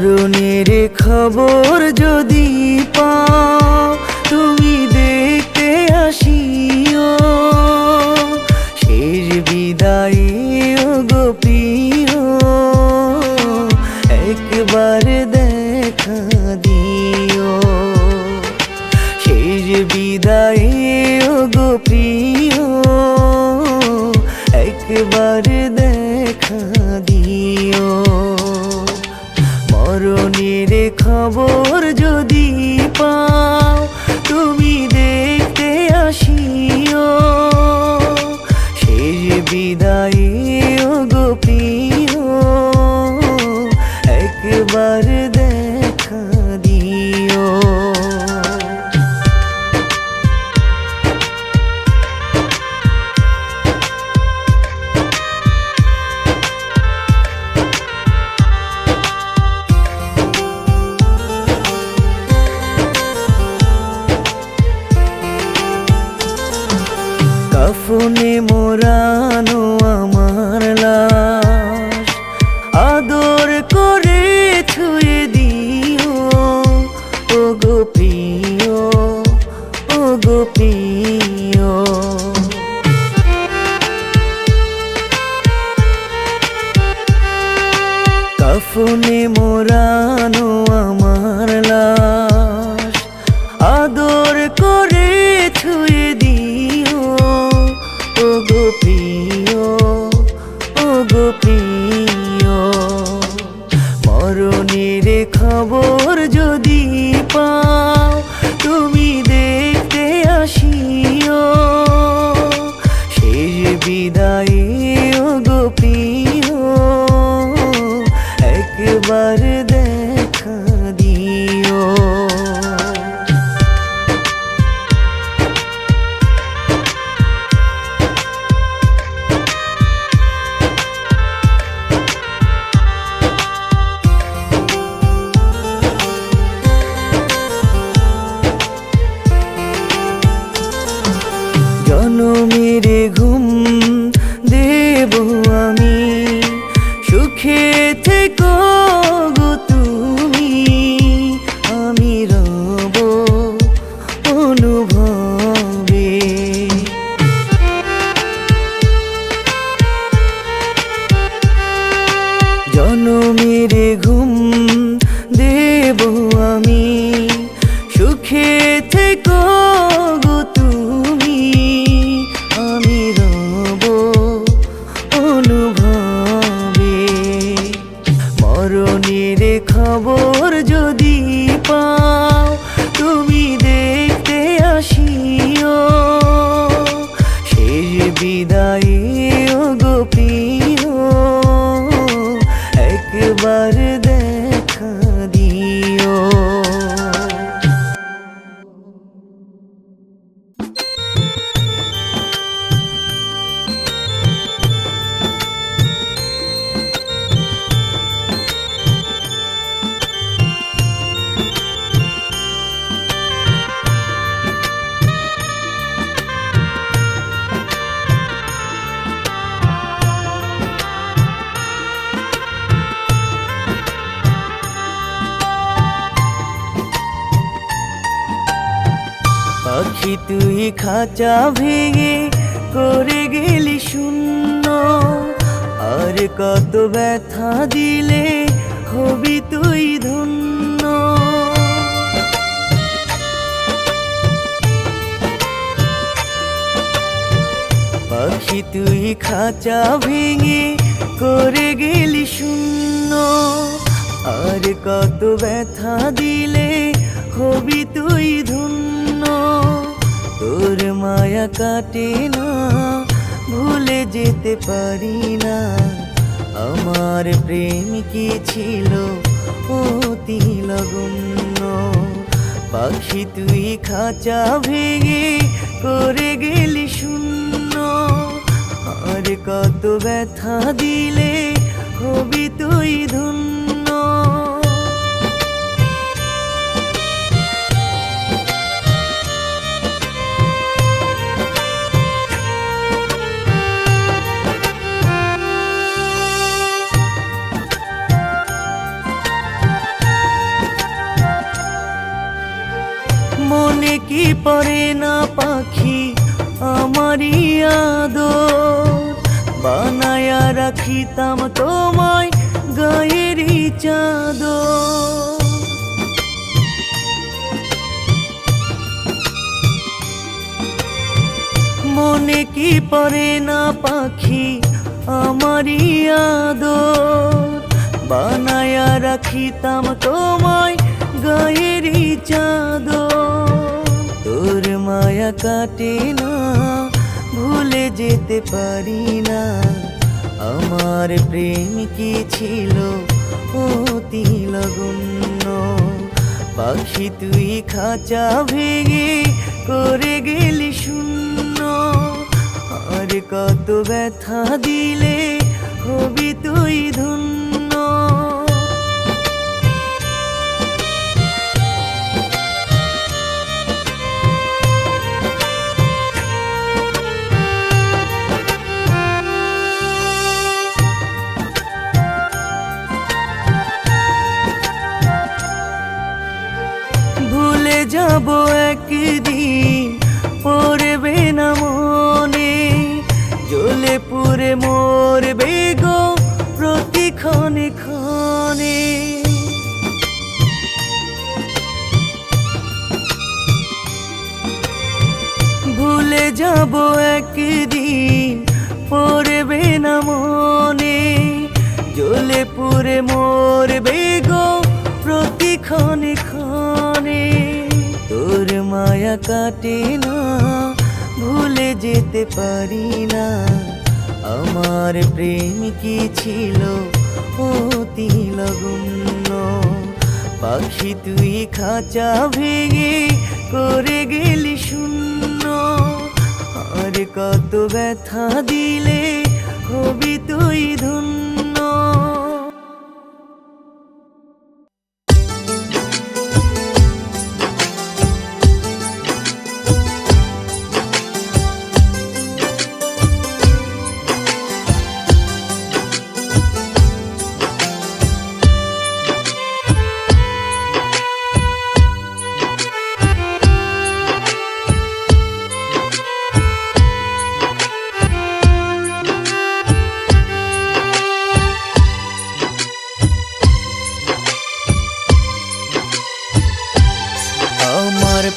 মরণের খবর যদি পাও তুমি দেখতে আসিও, শেষ বিদায়ে ওগো প্রিয় একবার দেখা দিও। শেষ বিদায়ে ওগো প্রিয় একবার দেখা দিও। মরণের খবর যদি পাও তুমি দেখতে আসিও, শেষ বিদায়ে ওগো প্রিয় একবার দেখা দিও। কাফনে মোরানো আমার লাশ আদর করে ছুঁয়ে দিও, ওগো প্রিয় ওগো প্রিয়। কাফনে মোরানো আমার লাশ আদর করে ছুঁয়ে দিও, ওগো প্রিয় ওগো প্রিয়। মরণের খবর যদি পাও তুমি দেখতে আসিও, শেষ বিদায়ে ওগো প্রিয় একবার দেখা দিও। জনমের ঘুম দেব আমি, সুখে থেকো গো তুমি, আমি রব অনুভবে। জনমের ঘুম দেব আমি, সুখে থেকো গো তুমি, আমি রব অনুভবে। মরণের খবর যদি পাও তুমি দেখতে আসিও, শেষ বিদায়ে ওগো প্রিয় একবার দেখা দিও। পাখি তুই খাঁচা ভেঙে করে গেলি শূন্য, আর কত ব্যথা দিলে হবি তুই ধন্য। পাখি তুই খাঁচা ভেঙে করে গেলি শূন্য, আর কত ব্যথা দিলে হবি তুই ধন্য। তোর মায়া কাটে না, ভুলে যেতে পারি না, আমার প্রেম কি ছিল অতি নগণ্য। পাখি তুই খাঁচা ভেঙে করে গেলি শূন্য, আর কত ব্যথা দিলে হবি তুই ধন্য। মনে কি পড়ে না পাখি আমারই আদর, বানায়া রাখিতাম তোমায় গায়েরই চাদর। মনে কি পড়ে না পাখি আমারই আদর, বানায়া রাখিতাম তোমায় গায়েরই চাদর। তোর মায়া কাটে না, ভুলে যেতে পারি না, আমার প্রেম কি ছিল অতি নগণ্য। পাখি তুই খাঁচা ভেঙে করে গেলি শূন্য, আর কত ব্যথা দিলে হবি তুই ধন্য। ভুলে যাব একদিন, পড়বে না মনে, জ্বলে পুড়ে মরবে গো প্রতি ক্ষণে ক্ষণে। ভুলে যাব একদিন, পড়বে না মনে, জ্বলে পুড়ে মরবে গো প্রতি ক্ষণে ক্ষণে। তোর মায়া কাটে না, ভুলে যেতে পারি না, আমার প্রেম কি ছিল অতি নগণ্য। পাখি তুই খাঁচা ভেঙে করে গেলি শূন্য, আর কত ব্যথা দিলে হবি তুই ধন্য।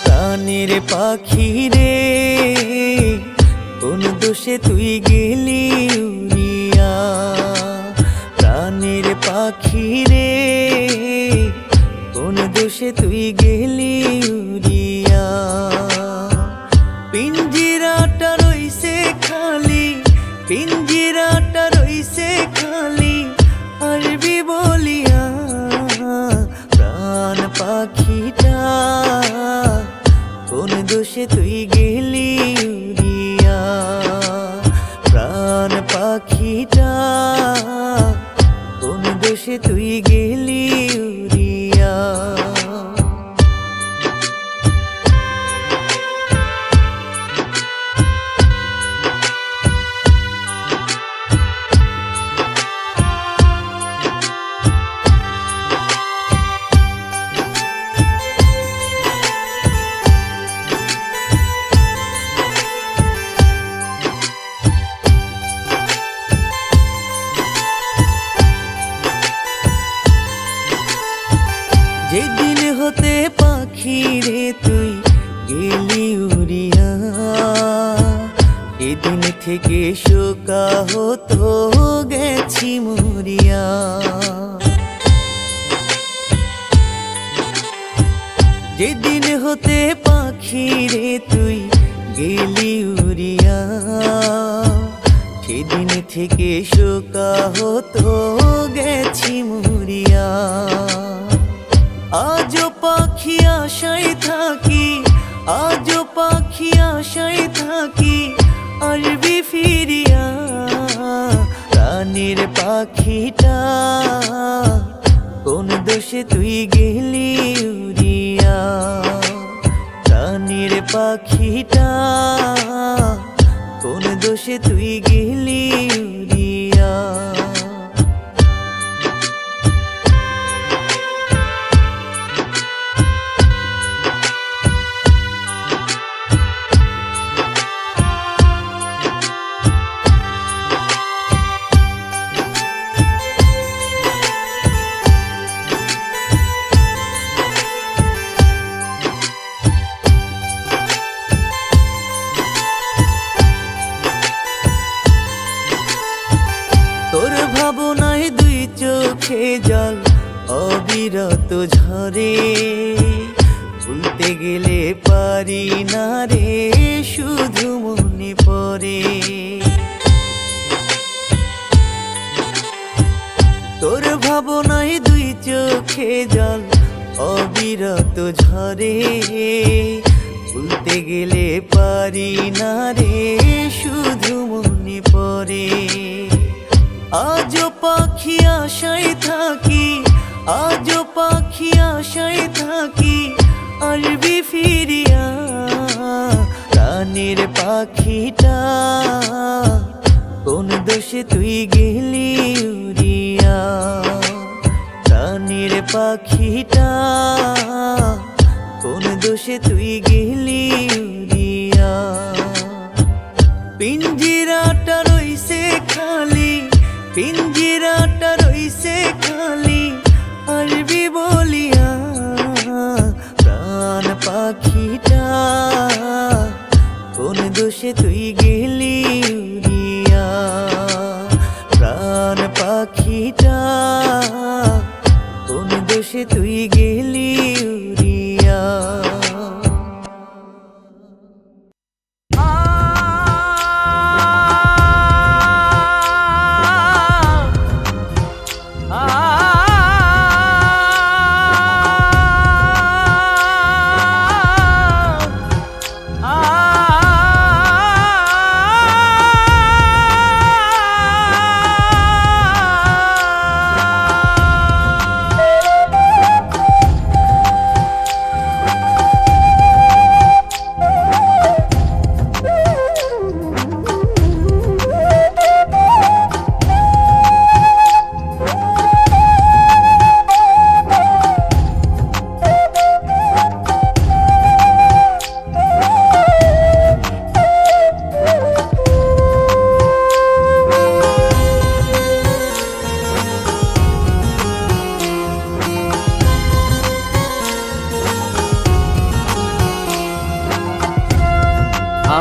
প্রাণের পাখি রে, কোন দোষে তুই গেলি উড়িয়া। প্রাণের পাখি রে, কোন দোষে তুই গেলি উড়িয়া। পিঞ্জিরাটা রইছে খালি, পিঞ্জিরাটা রইছে খালি, আরবি বলিয়া। প্রাণ পাখিটা, কোন দোষে তুই গেলি উড়িয়া। প্রাণ পাখিটা, কোন দোষে তুই গেলি উড়িয়া। যেদিন হতে পাখি রে তুই গেলি উড়িয়া, এদিন থেকে শোকা হতো গেছি মরিয়া। যেদিন হতে পাখি রে তুই গেলি উড়িয়া, সেদিন থেকে শোকা হতো গেছি মরিয়া। আজও পাখি আশায় থাকি, আজও পাখি আশায় থাকি, আসবি ফিরিয়া। প্রাণের পাখিটা, কোন দোষে তুই গেলি উড়িয়া। প্রাণের পাখিটা, কোন দোষে তুই গেলি উড়িয়া। চোখে জল অবিরত ঝরে, ভুলতে গেলে পারি না রে, শুধু মনে পড়ে। তোর ভাবনায় দুই চোখে জল অবিরত ঝরে, ভুলতে গেলে পারি না রে, শুধু মনে পড়ে। আজও পাখি আশায় থাকি, আজও পাখি আশায় থাকি, আসবি ফিরিয়া। প্রাণের পাখিটা কোন দোষে তুই গেলি উড়িয়া, প্রাণের পাখিটা কোন দোষে তুই গেলি উড়িয়া। পিঞ্জিরাটা রইছে খালি, পিঞ্জিরাটা রইছে খালি, আসবি বলিয়া। প্রাণ পাখিটা কোন দোষে তুই গেলি উড়িয়া, প্রাণ পাখিটা কোন দোষে তুই গেলি উড়িয়া।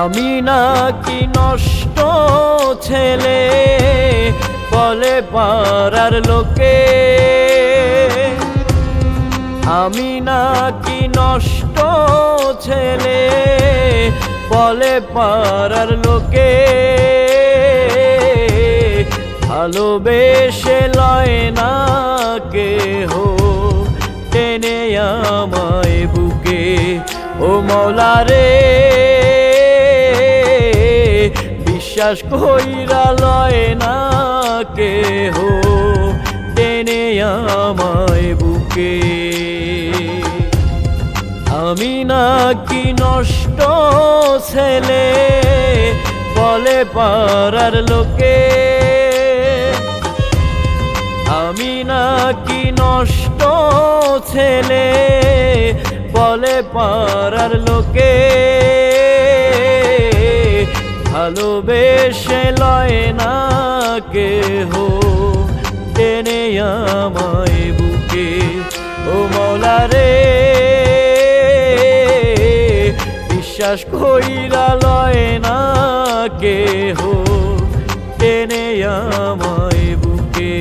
আমি নাকি নষ্ট ছেলে বলে পাড়ার লোকে, আমি নাকি নষ্ট ছেলে বলে পাড়ার লোকে। ভালোবেসে লয় না কেহ টেনে আমায় বুকে, ও মওলা রে বিশ্বাস কইরা লয় না কেহ টেনে আমায় বুকে। আমি নাকি নষ্ট ছেলে বলে পাড়ার লোকে, আমি নাকি নষ্ট ছেলে বলে পাড়ার লোকে। ভালোবেসে লয় না কেহ টেনে আমায় বুকে, ও মওলা রে বিশ্বাস কইরা লয় না কেহ টেনে আমায় বুকে।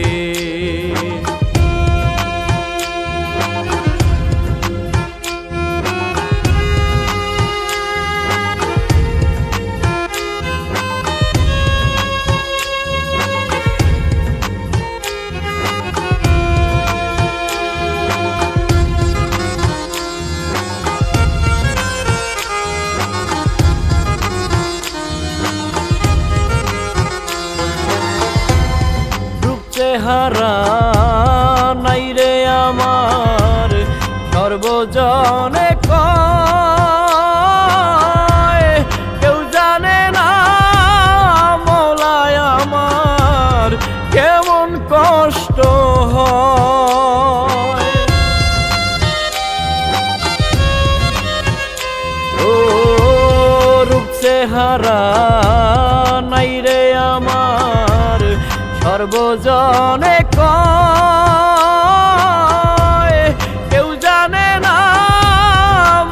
চেহারা নাই রে আমার সর্বজনে কয়, কেউ জানে না মওলায় আমার কেমন কষ্ট হয়। ও রূপ চেহারা নাই রে আমার সর্বজনে কয়, কেউ জানে না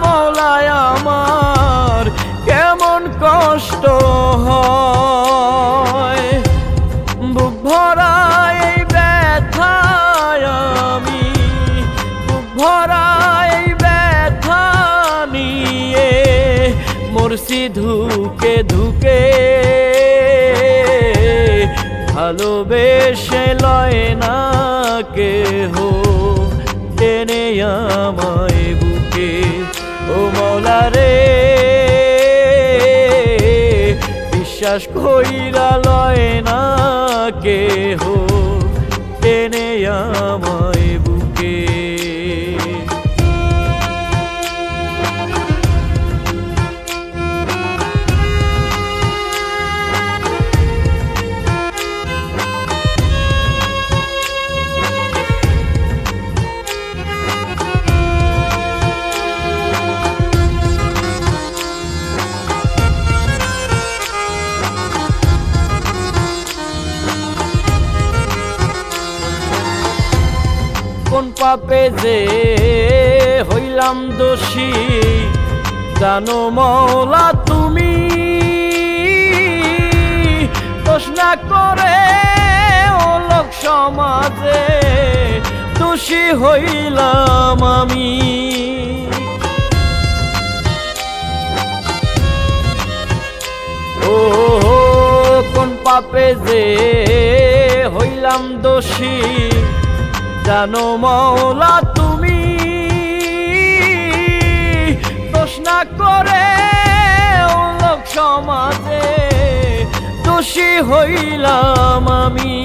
মওলায় আমার কেমন কষ্ট হয়। বুক ভরা এই ব্যথা মরছি ধুকে ধুকে ভালোবেসে লয় না কেহ টেনে আমায় বুকে ও মওলা রে বিশ্বাস কইরা লয় না কেহ টেনে আমায় বুকে কোন পাপে যে হইলাম দোষী জানো মওলা তুমি দোষ না করে ও লোক সমাজে দোষী হইলাম আমি ও কোন পাপে যে হইলাম দোষী জানো মওলা তুমি দোষ না করে ও লোক সমাজে দোষী হইলাম আমি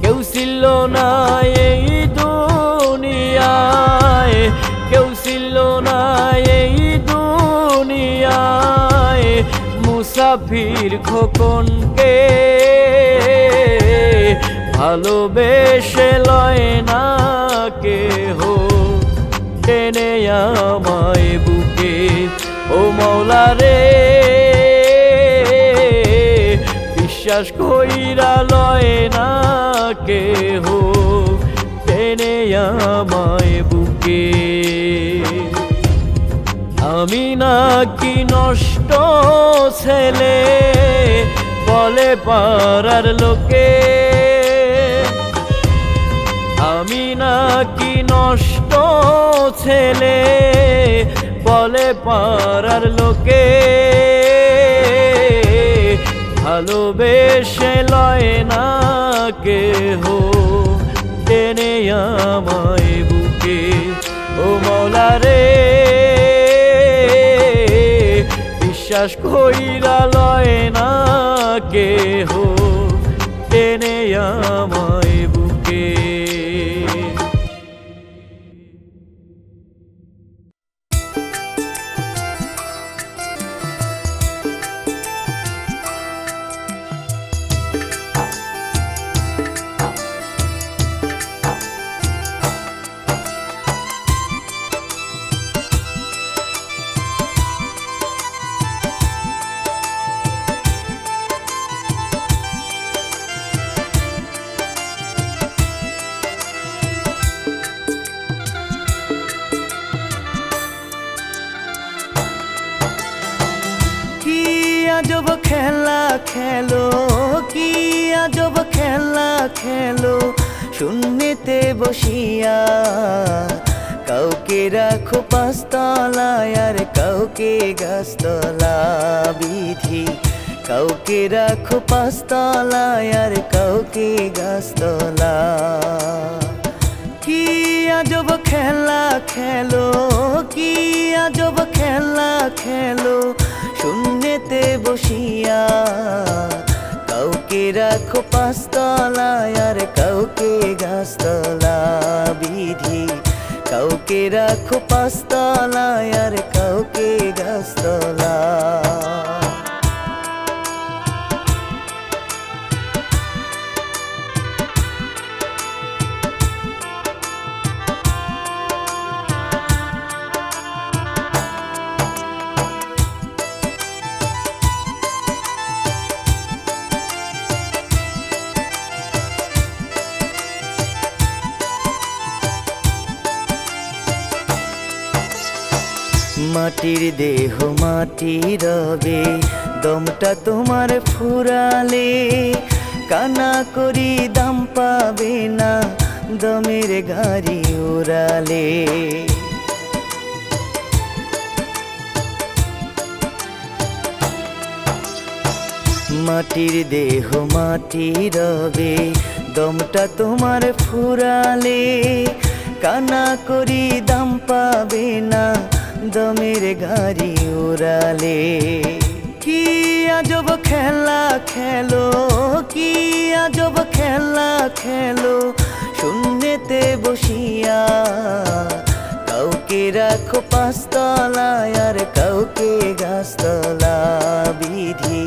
কেউ ছিল না এই দুনিয়ায় কেউ ছিল না এই দুনিয়ায় মুসাফির খোকনকে ভালোবেসে লয় না কেহ টেনে আমায় বুকে ও মওলা রে বিশ্বাস কইরা লয় না কেহ টেনে আমায় বুকে আমি নাকি নষ্ট ছেলে বলে পাড়ার লোকে আমি নাকি নষ্ট ছেলে বলে পাড়ার লোকে ভালোবেসে লয় না কেহ টেনে আমায় বুকে ও মওলা রে বিশ্বাস কইরা লয় না কেহ টেনে আমায় বুকে আজব খেলা খেলো কি আজব খেলা খেলো শূন্যতে বসিয়া কাউকে রাখো পাঁচতলায় আর কাউকে গাছতলা বিধি কাউকে রাখো পাঁচতলায় আর কাউকে গাছতলা কি আজব খেলা খেলো কি আজব খেলা খেলো শূন্যতে বসিয়া কাউকে রাখো পাঁচতলায় আর কাউকে গাছতলা বিধি কাউকে রাখো পাঁচতলায় আর কাউকে গাছতলা মাটির দেহ মাটি রবে দমটা তোমার ফুরালে কানা করি দাম পাবে না দমের গাড়ি উড়ালে মাটির দেহ মাটি রবে, দমটা তোমার ফুরালে কানা করি দাম পাবে না, দমের গাড়ি উড়ালে। কি আজব খেলা খেলো, কি আজব খেলা খেলো, শূন্যেতে বসিয়া। কাউকে রাখো পাঁচতলায় আর কাউকে গাছতলা বিধি,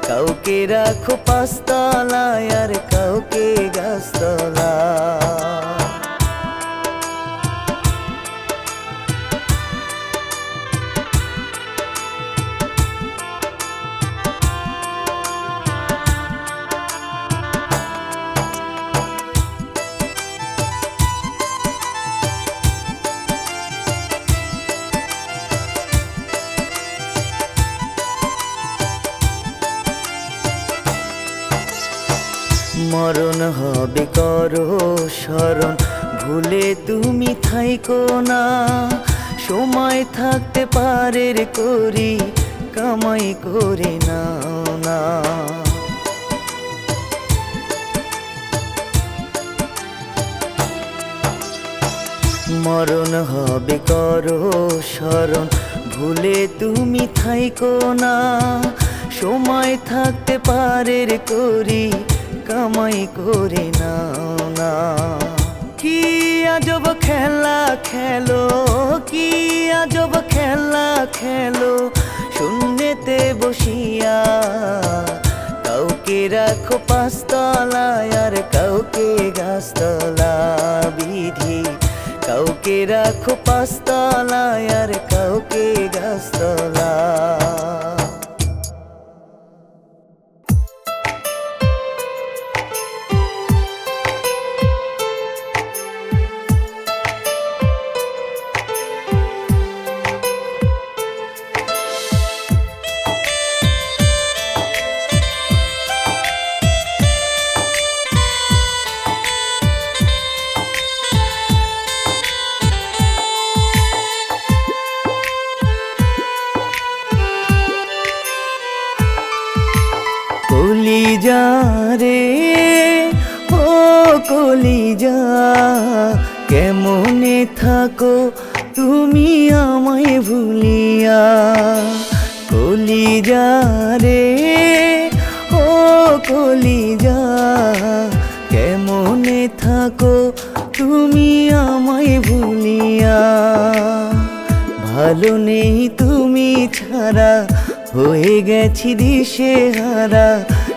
কাউকে রাখো পাঁচতলায় আর কাউকে গাছতলা। মরণ হবে করো স্মরণ, ভুলে তুমি থাইকো না। সময় থাকতে পারের করি, কামাই করে নাও না। মরণ হবে করো স্মরণ, ভুলে তুমি থাইকো না। সময় থাকতে পারের করি, কামাই করে নাও না। কি আজব খেলা খেলো, কি আজব খেলা খেলো, শূন্যেতে বসিয়া। কাউকে রাখো পাঁচতলায় আর কাউকে গাছতলা বিধি, কাউকে রাখো পাঁচতলায় আর কাউকে গাছতলা। কলিজা রে ও কলিজা, কেমনে থাকো তুমি আমায় ভুলিয়া। কলিজা রে ও কলিজা, কেমনে থাকো তুমি আমায় ভুলিয়া। ভালো নেই তুমি ছাড়া, হয়ে গেছি দিশেহারা।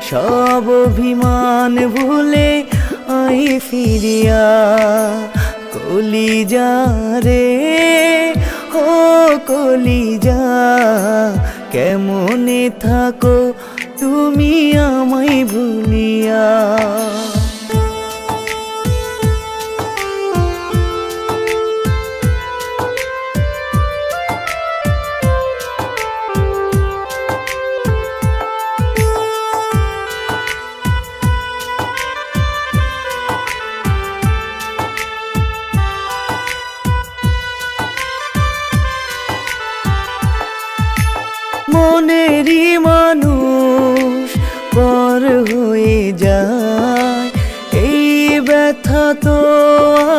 সব অভিমান ভুলে আই ফিরিয়া। কলিজা রে ও কলিজা, কেমনে থাকো তুমি আমায় ভুলিয়া। মনেরই মানুষ পর হয়ে যায়, এই ব্যথা তো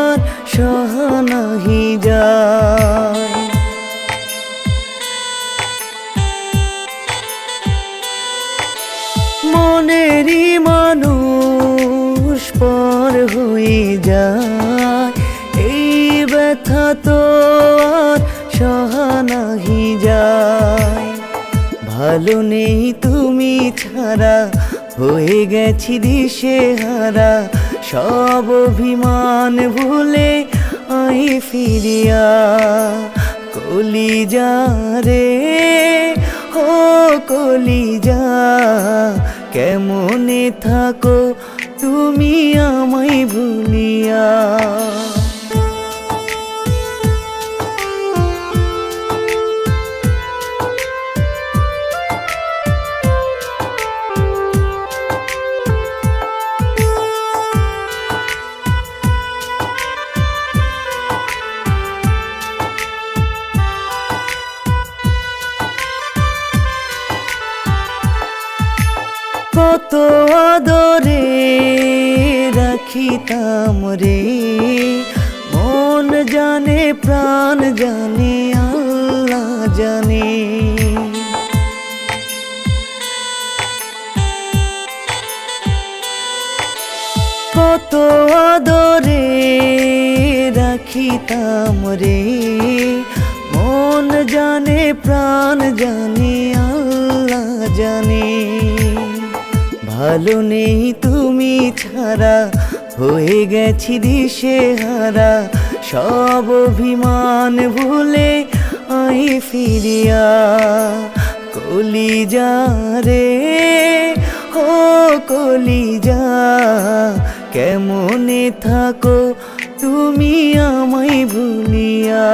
আর সহা নাহি যায়। মনেরই মানুষ পর হয়ে যায়, এই ব্যথা তো আর সহা নাহি যায়। ভালো নেই তুমি ছাড়া, হয়ে গেছি দিশেহারা। সব অভিমান ভুলে আই ফিরিয়া। কলিজা রে ও কলিজা, কেমনে থাকো তুমি আমায় ভুলিয়া। কত আদরে রাখিতাম রে, মন জানে প্রাণ জানে আল্লাহ জানে। কত আদরে রাখিতাম রে, মন জানে প্রাণ জানে আল্লাহ জানে। ভালো নেই তুমি ছাড়া, হয়ে গেছি দিশেহারা, সব অভিমান ভুলে আই ফিরিয়া। কলিজা রে ও কলিজা, কেমনে থাকো তুমি আমায় ভুলিয়া।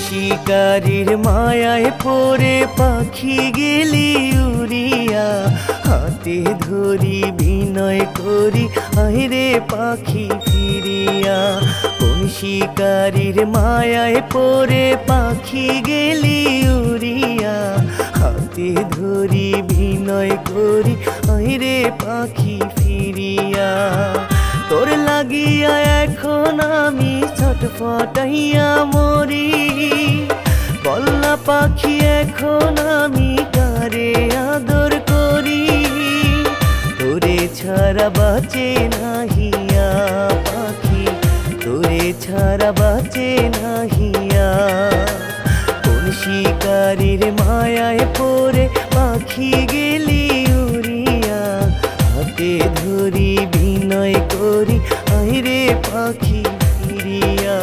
শিকারীর মায়ায় পড়ে পাখি গেলি উড়িয়া, হাতে ধরি বিনয় করি আইরে পাখি ফিরিয়া। কোন শিকারীর মায়ায় পড়ে পাখি গেলি উড়িয়া, হাতে ধরি বিনয় করি আইরে পাখি ফিরিয়া। তোর লাগিয়া এখন আমি ছটফটাইয়া মরি, বল্লা পাখি এখন আমি কারে আদর করি। তোরে ছাড়া বাঁচে নাহিয়া পাখি, তোরে ছাড়া বাঁচে নাহিয়া। কোন শিকারীর মায়ায় পড়ে পাখি গেলি উড়িয়া, হাতে ধরি বিনয় করি আইরে পাখি ফিরিয়া।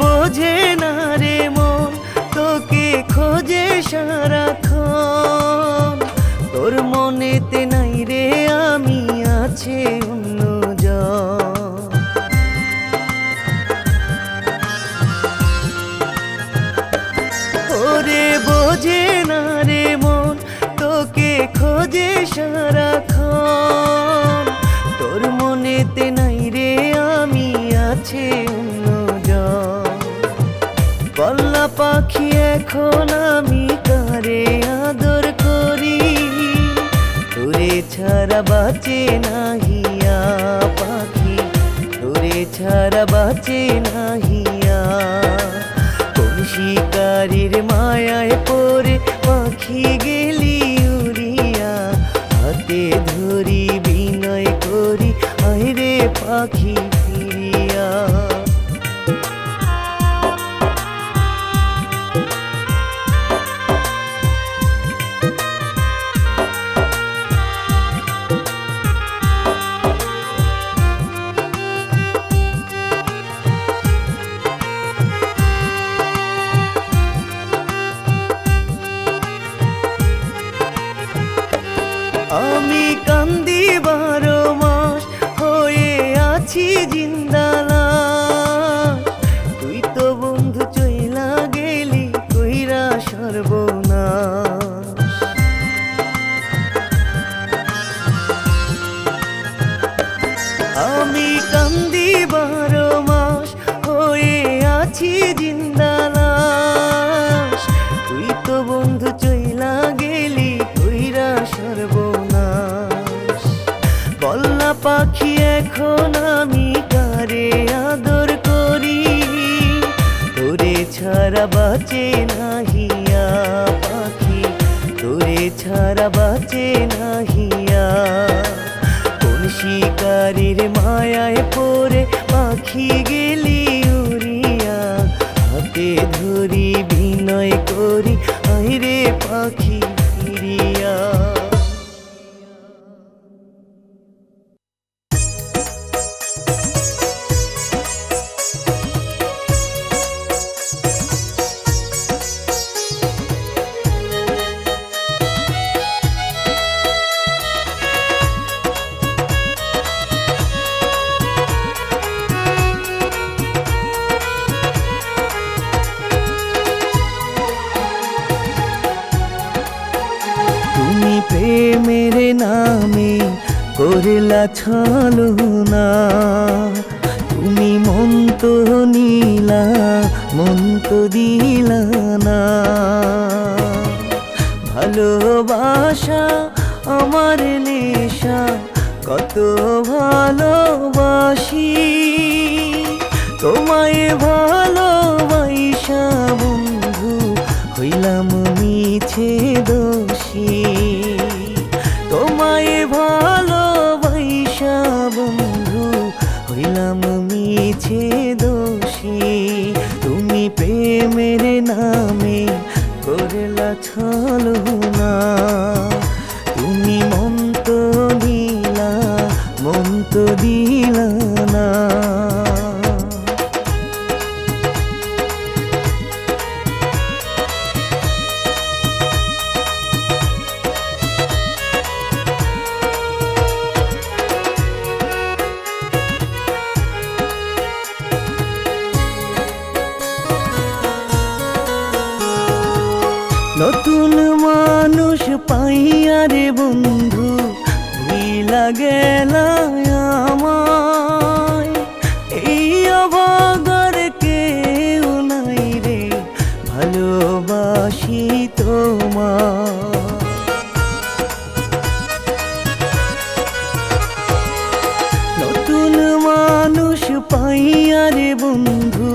বোঝে না রে মন তোকে খোঁজে সারাক্ষণ, তোর মনেতে নাই রে আমি আছে অন্যজন। ওরে বোঝে না রে মন তোকে খোঁজে সারাক্ষণ, তোর মনেতে নাই রে আমি আছে অন্যজন। বল্লা পাখি এখন আমি কারে আদর করি, তোরে ছাড়া বাঁচে নাহিয়া পাখি, তোরে ছাড়া বাঁচে নাহিয়া। কোন শিকারীর মায়ায় পড়ে পাখি গেলি উড়িয়া, হাতে ধরি বিনয় করি আইরে পাখি ফিরিয়া। আমি কান্দি 12 মাস হয়ে আছি জিন্দালাশ, তুই তো বন্ধু চইলা গেলি কইরা সর্বনাশ। আমি কান্দি 12 মাস হয়ে আছি জিন্দালাশ, তুই তো বন্ধু চইলা গেলি কইরা সর্বনাশ। বল্লা পাখি এখন আমি কারে আদর করি, তোরে ছাড়া বাঁচে নাহিয়া পাখি, তোরে ছাড়া বাঁচে নাহিয়া। কোন রে পাখি ফিরিয়া। তুমি প্রেমের নামে করিলা ছলনা, তুমি মন তো নিলা মন তো দিলা না। ভালোবাসা আমার নেশা, কত ভালোবাসি তোমায় ভালোবাসা বন্ধু হইলাম মিছে দোষী। তোমায় ভালোবাসা বন্ধু হইলাম মিছে দোষী। তুমি প্রেমের নামে করলা ছলনা, তুমি মন তো দিলা মন তো দিলা না। নতুন মানুষ পাইয়া রে বন্ধু ভুইলা গেলা আমায়। এই অভাগার কেউ নাই রে ভালোবাসি তোমায়। নতুন মানুষ পাইয়া রে বন্ধু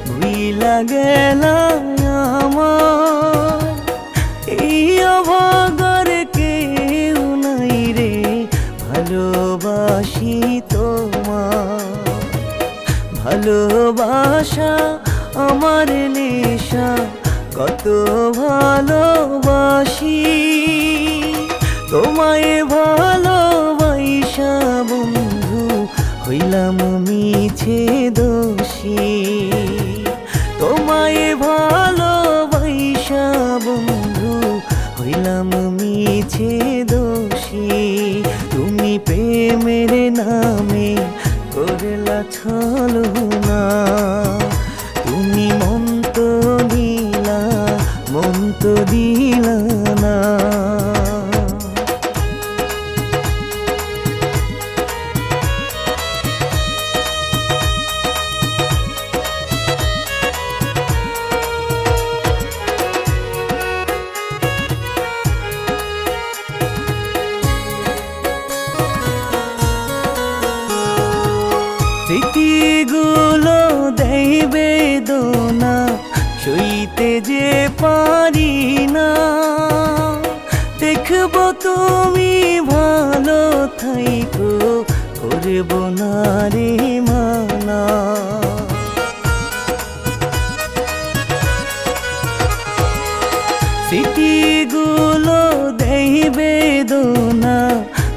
ভুইলা গেলা আমায়। এই অভাগার কেউ নাই রে ভালোবাসি তোমায়। ভালোবাসা আমার নেশা, কত ভালোবাসি তোমায় ভালোবাসা বন্ধু হইলাম মিছে দোষী। তোমায় ভালোবাসা বন্ধু হইলাম মিছে দোষী। তুমি প্রেমের নামে করলা ছলনা, তুমি মন তো দিলা মন তো দিলা না। স্মৃতিগুলো দেয় বেদনা, সইতে যে পারি না। দেখবো তুমি ভালো থাইকো, করব না রে মানা। স্মৃতিগুলো দেয় বেদনা,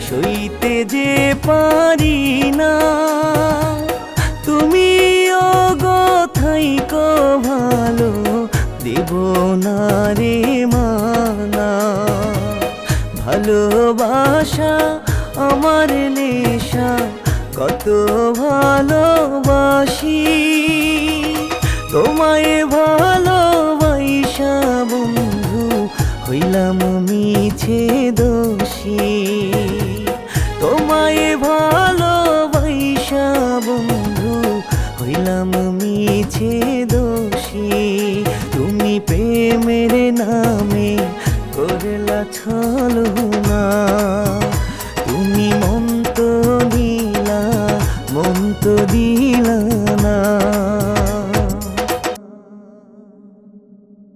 সইতে যে পারি না। তুমি ওগো থাইকো ভালো, দেব না রে মানা। ভালোবাসা আমার নেশা, কত ভালোবাসি তোমায় ভালোবাসা বন্ধু হইলাম মিছে দোষী। তোমায় ভালোবাসা বন্ধু হইলাম মিছে দোষী। তুমি প্রেমের নামে করলা ছলনা,